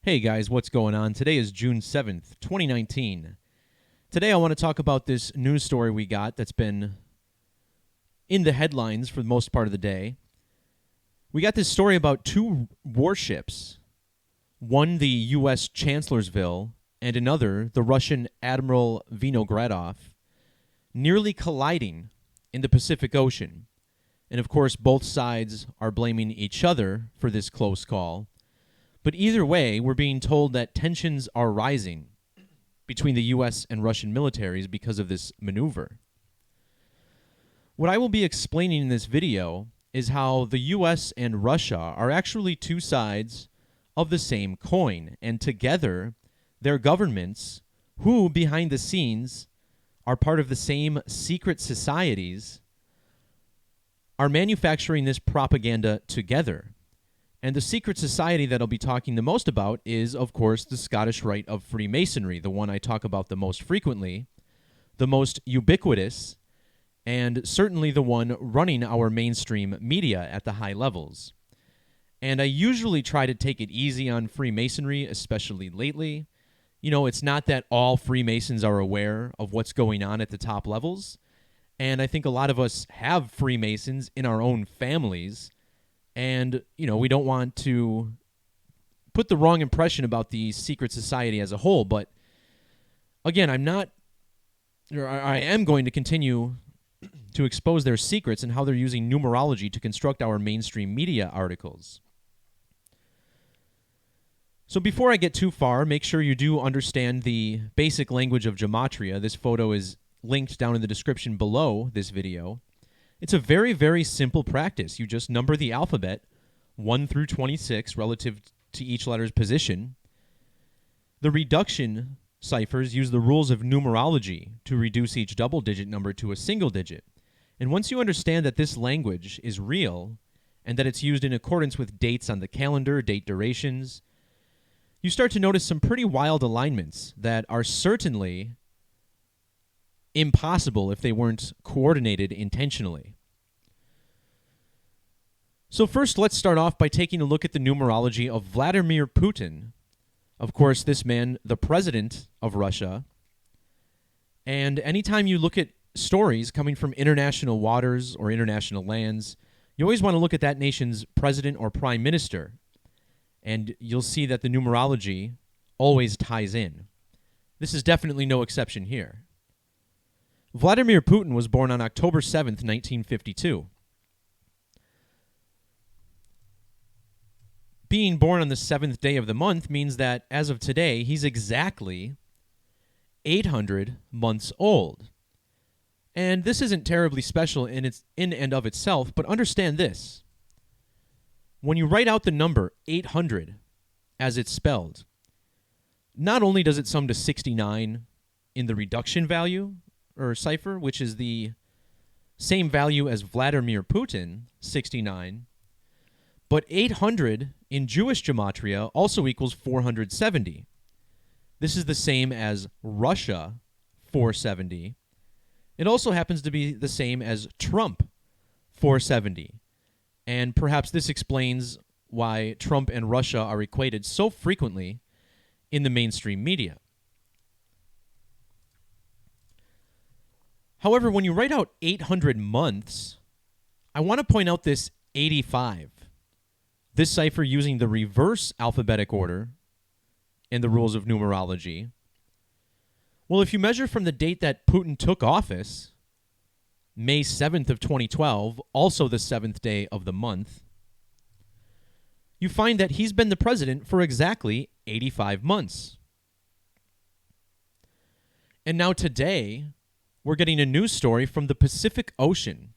Hey guys, what's going on? Today is June 7th, 2019. Today I want to talk about this news story we got that's been in the headlines for the most part of the day. We got this story about two warships, one the U.S. Chancellorsville and another the Russian Admiral Vinogradov, nearly colliding in the Pacific Ocean. And of course, both sides are blaming each other for this close call. But either way, we're being told that tensions are rising between the U.S. and Russian militaries because of this maneuver. What I will be explaining in this video is how the U.S. and Russia are actually two sides of the same coin, and together, their governments, who behind the scenes are part of the same secret societies, are manufacturing this propaganda together. And the secret society that I'll be talking the most about is, of course, the Scottish Rite of Freemasonry, the one I talk about the most frequently, the most ubiquitous, and certainly the one running our mainstream media at the high levels. And I usually try to take it easy on Freemasonry, especially lately. You know, it's not that all Freemasons are aware of what's going on at the top levels, and I think a lot of us have Freemasons in our own families. And, we don't want to put the wrong impression about the secret society as a whole. But, again, I am going to continue to expose their secrets and how they're using numerology to construct our mainstream media articles. So before I get too far, make sure you do understand the basic language of Gematria. This photo is linked down in the description below this video. It's a very, very simple practice. You just number the alphabet 1 through 26 relative to each letter's position. The reduction ciphers use the rules of numerology to reduce each double-digit number to a single digit. And once you understand that this language is real and that it's used in accordance with dates on the calendar, date durations, you start to notice some pretty wild alignments that are certainly impossible if they weren't coordinated intentionally. So first, let's start off by taking a look at the numerology of Vladimir Putin. Of course, this man, the president of Russia. And anytime you look at stories coming from international waters or international lands, you always want to look at that nation's president or prime minister. And you'll see that the numerology always ties in. This is definitely no exception here. Vladimir Putin was born on October 7th, 1952. Being born on the 7th day of the month means that, as of today, he's exactly 800 months old. And this isn't terribly special in and of itself, but understand this. When you write out the number 800 as it's spelled, not only does it sum to 69 in the reduction value, or cipher, which is the same value as Vladimir Putin, 69, but 800 in Jewish gematria also equals 470. This is the same as Russia, 470. It also happens to be the same as Trump, 470. And perhaps this explains why Trump and Russia are equated so frequently in the mainstream media. However, when you write out 800 months, I want to point out this 85. This cipher using the reverse alphabetic order and the rules of numerology. Well, if you measure from the date that Putin took office, May 7th of 2012, also the 7th day of the month, you find that he's been the president for exactly 85 months. And now today, we're getting a news story from the Pacific Ocean.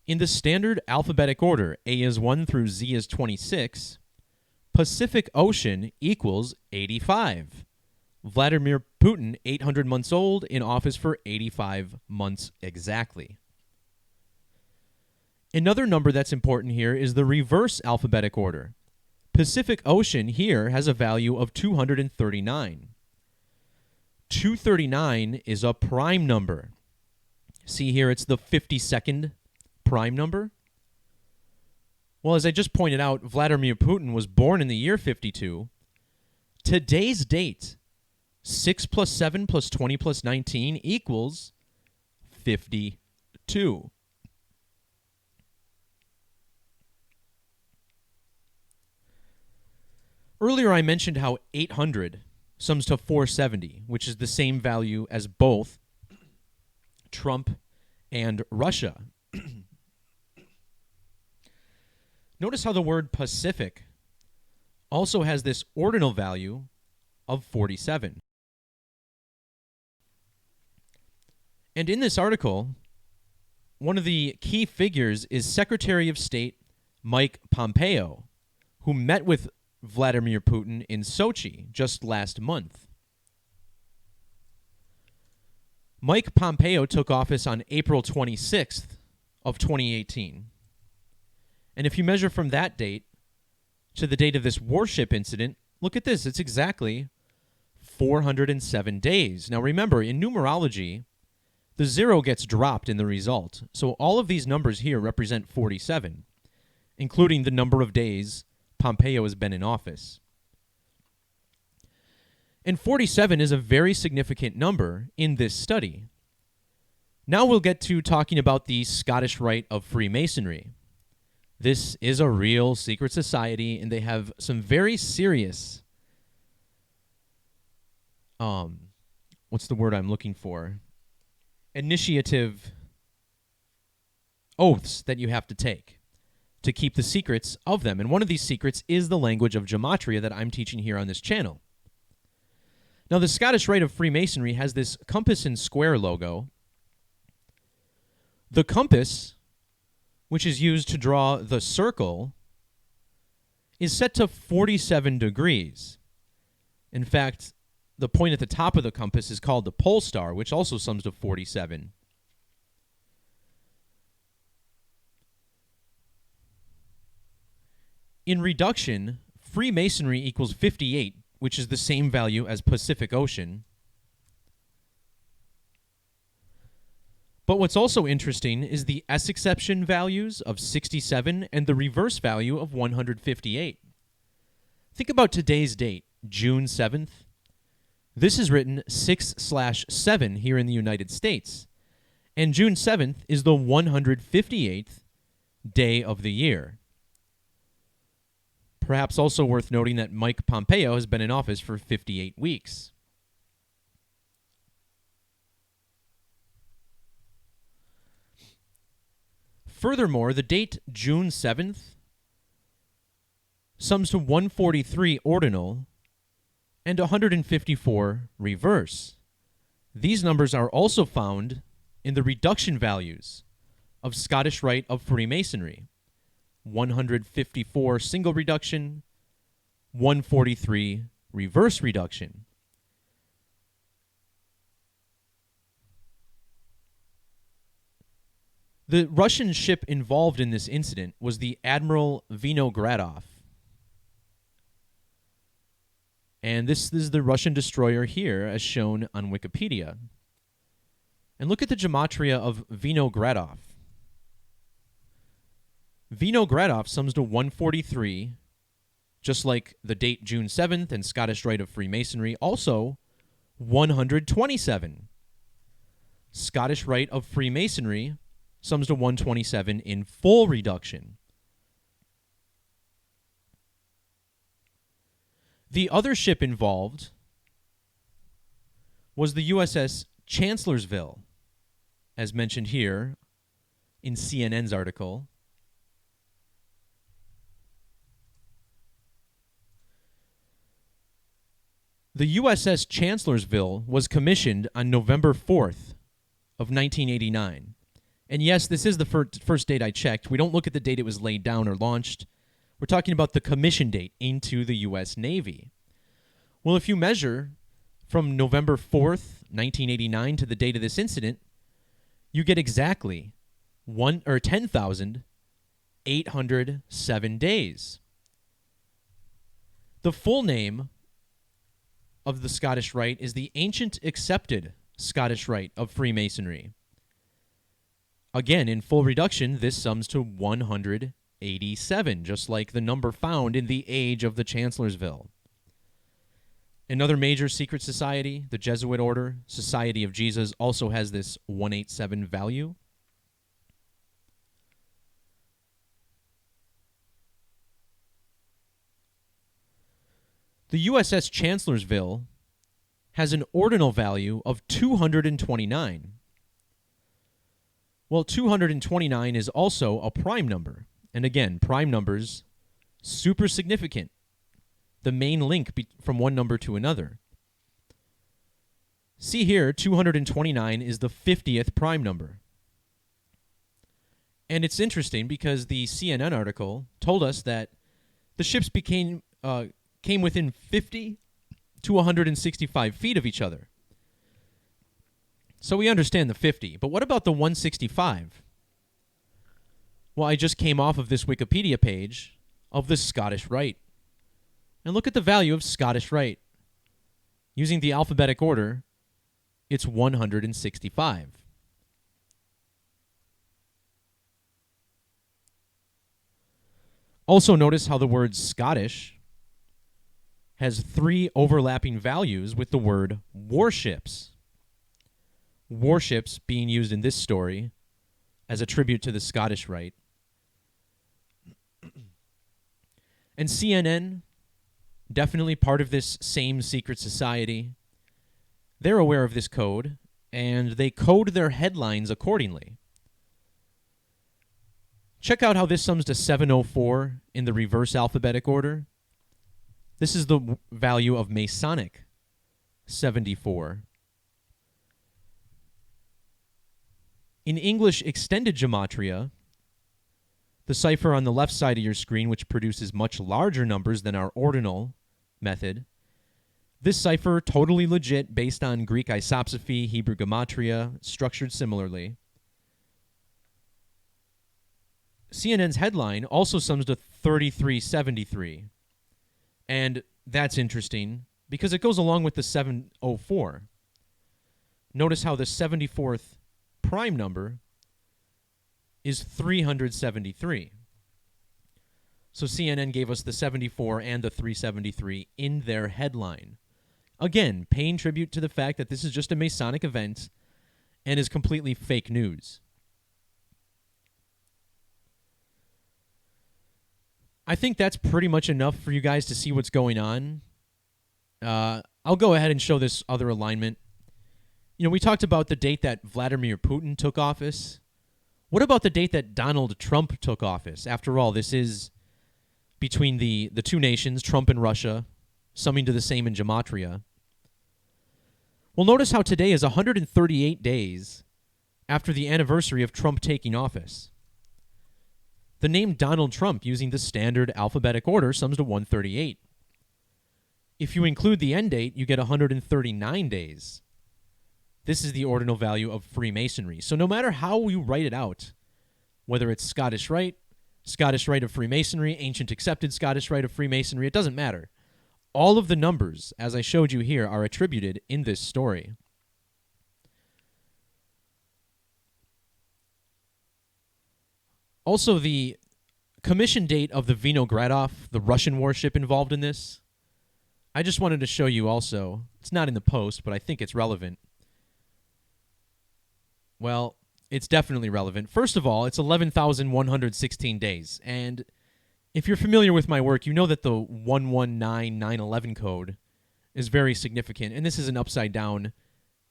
In the standard alphabetic order, A is 1 through Z is 26, Pacific Ocean equals 85. Vladimir Putin, 800 months old, in office for 85 months exactly. Another number that's important here is the reverse alphabetic order. Pacific Ocean here has a value of 239. 239 is a prime number. See here, it's the 52nd prime number. Well, as I just pointed out, Vladimir Putin was born in the year 52. Today's date, 6 plus 7 plus 20 plus 19 equals 52. Earlier I mentioned how 800 sums to 470, which is the same value as both Trump and Russia. Notice how the word Pacific also has this ordinal value of 47. And in this article, one of the key figures is Secretary of State Mike Pompeo, who met with Vladimir Putin in Sochi just last month. Mike Pompeo took office on April 26th of 2018. And if you measure from that date to the date of this warship incident, look at this. It's exactly 407 days. Now remember, in numerology, the 0 gets dropped in the result. So all of these numbers here represent 47, including the number of days Pompeo has been in office. And 47 is a very significant number in this study. Now we'll get to talking about the Scottish Rite of Freemasonry. This is a real secret society, and they have some very serious, what's the word I'm looking for? Initiative oaths that you have to take to keep the secrets of them. And one of these secrets is the language of Gematria that I'm teaching here on this channel. Now, the Scottish Rite of Freemasonry has this compass and square logo. The compass, which is used to draw the circle, is set to 47 degrees. In fact, the point at the top of the compass is called the pole star, which also sums to 47. In reduction, Freemasonry equals 58, which is the same value as Pacific Ocean. But what's also interesting is the S-exception values of 67 and the reverse value of 158. Think about today's date, June 7th. This is written 6/7 here in the United States. And June 7th is the 158th day of the year. Perhaps also worth noting that Mike Pompeo has been in office for 58 weeks. Furthermore, the date June 7th sums to 143 ordinal and 154 reverse. These numbers are also found in the reduction values of Scottish Rite of Freemasonry. 154 single reduction, 143 reverse reduction. The Russian ship involved in this incident was the Admiral Vinogradov. And this is the Russian destroyer here, as shown on Wikipedia. And look at the gematria of Vinogradov. Vinogradov sums to 143, just like the date June 7th and Scottish Rite of Freemasonry, also 127. Scottish Rite of Freemasonry sums to 127 in full reduction. The other ship involved was the USS Chancellorsville, as mentioned here in CNN's article. The USS Chancellorsville was commissioned on November 4th of 1989. And yes, this is the first date I checked. We don't look at the date it was laid down or launched. We're talking about the commission date into the U.S. Navy. Well, if you measure from November 4th, 1989 to the date of this incident, you get exactly 10,807 days. The full name of the Scottish Rite is the Ancient Accepted Scottish Rite of Freemasonry. Again, in full reduction, this sums to 108 187, just like the number found in the age of the Chancellorsville. Another major secret society, the Jesuit Order, Society of Jesus, also has this 187 value. The USS Chancellorsville has an ordinal value of 229. Well, 229 is also a prime number. And again, prime numbers, super significant. The main link from one number to another. See here, 229 is the 50th prime number. And it's interesting because the CNN article told us that the ships came within 50 to 165 feet of each other. So we understand the 50, but what about the 165? Well, I just came off of this Wikipedia page of the Scottish Rite. And look at the value of Scottish Rite. Using the alphabetic order, it's 165. Also notice how the word Scottish has 3 overlapping values with the word warships. Warships being used in this story as a tribute to the Scottish Rite. And CNN, definitely part of this same secret society. They're aware of this code, and they code their headlines accordingly. Check out how this sums to 704 in the reverse alphabetic order. This is the value of Masonic 74. In English extended Gematria, the cipher on the left side of your screen, which produces much larger numbers than our ordinal method, this cipher, totally legit, based on Greek isopsephy, Hebrew Gematria, structured similarly. CNN's headline also sums to 3373. And that's interesting because it goes along with the 704. Notice how the 74th prime number is 373. So CNN gave us the 74 and the 373 in their headline. Again, paying tribute to the fact that this is just a Masonic event and is completely fake news. I think that's pretty much enough for you guys to see what's going on. I'll go ahead and show this other alignment. You know, we talked about the date that Vladimir Putin took office. What about the date that Donald Trump took office? After all, this is between the two nations, Trump and Russia, summing to the same in Gematria. Well, notice how today is 138 days after the anniversary of Trump taking office. The name Donald Trump, using the standard alphabetic order, sums to 138. If you include the end date, you get 139 days. This is the ordinal value of Freemasonry. So no matter how you write it out, whether it's Scottish Rite of Freemasonry, Ancient Accepted Scottish Rite of Freemasonry, it doesn't matter. All of the numbers, as I showed you here, are attributed in this story. Also, the commission date of the Vinogradov, the Russian warship involved in this, I just wanted to show you also. It's not in the post, but I think it's relevant. Well, it's definitely relevant. First of all, it's 11,116 days. And if you're familiar with my work, you know that the 119911 code is very significant. And this is an upside down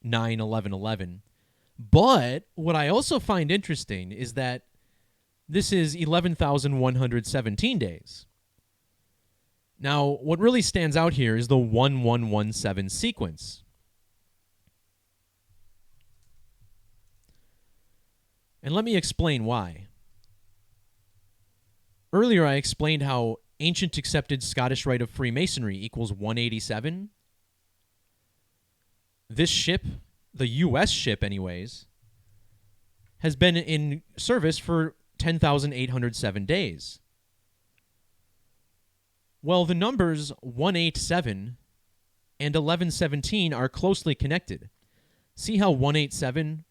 91111. But what I also find interesting is that this is 11,117 days. Now, what really stands out here is the 1117 sequence. And let me explain why. Earlier, I explained how Ancient Accepted Scottish Rite of Freemasonry equals 187. This ship, the U.S. ship anyways, has been in service for 10,807 days. Well, the numbers 187 and 1117 are closely connected. See how 187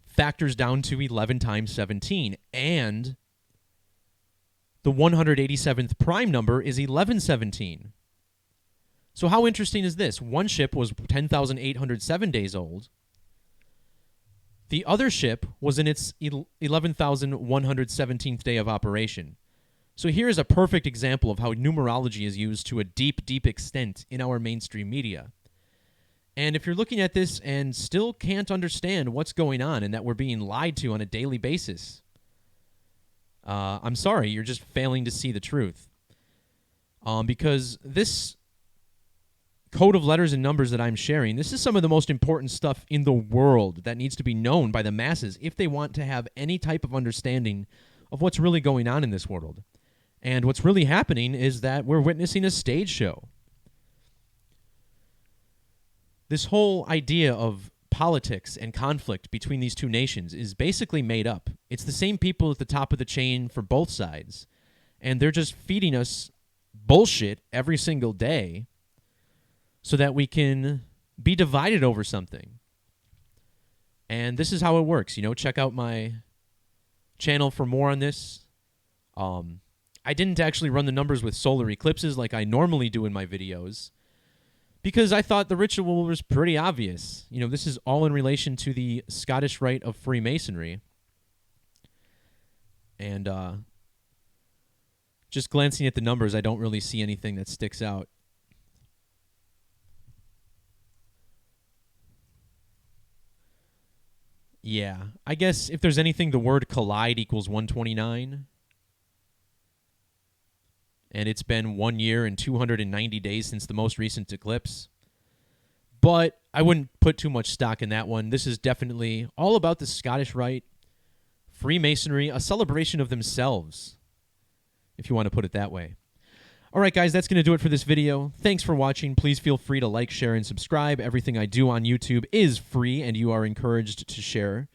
factors down to 11 times 17, and The 187th prime number is 1117. So how interesting is this? One ship was 10,807 days old. The other ship was in its 11,117th day of operation. So here is a perfect example of how numerology is used to a deep, deep extent in our mainstream media. And if you're looking at this and still can't understand what's going on and that we're being lied to on a daily basis, I'm sorry, you're just failing to see the truth. Because this code of letters and numbers that I'm sharing, this is some of the most important stuff in the world that needs to be known by the masses if they want to have any type of understanding of what's really going on in this world. And what's really happening is that we're witnessing a stage show. This whole idea of politics and conflict between these two nations is basically made up. It's the same people at the top of the chain for both sides, and they're just feeding us bullshit every single day so that we can be divided over something. And this is how it works. Check out my channel for more on this. I didn't actually run the numbers with solar eclipses like I normally do in my videos, because I thought the ritual was pretty obvious. This is all in relation to the Scottish Rite of Freemasonry. And just glancing at the numbers, I don't really see anything that sticks out. Yeah, I guess if there's anything, the word collide equals 129. And it's been 1 year and 290 days since the most recent eclipse. But I wouldn't put too much stock in that one. This is definitely all about the Scottish Rite, Freemasonry, a celebration of themselves, if you want to put it that way. All right, guys, that's going to do it for this video. Thanks for watching. Please feel free to like, share, and subscribe. Everything I do on YouTube is free, and you are encouraged to share.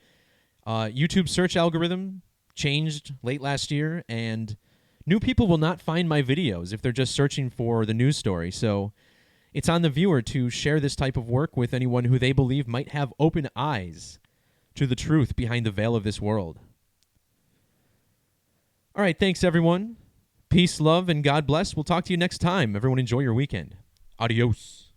YouTube's search algorithm changed late last year, and new people will not find my videos if they're just searching for the news story. So it's on the viewer to share this type of work with anyone who they believe might have open eyes to the truth behind the veil of this world. All right, thanks, everyone. Peace, love, and God bless. We'll talk to you next time. Everyone enjoy your weekend. Adios.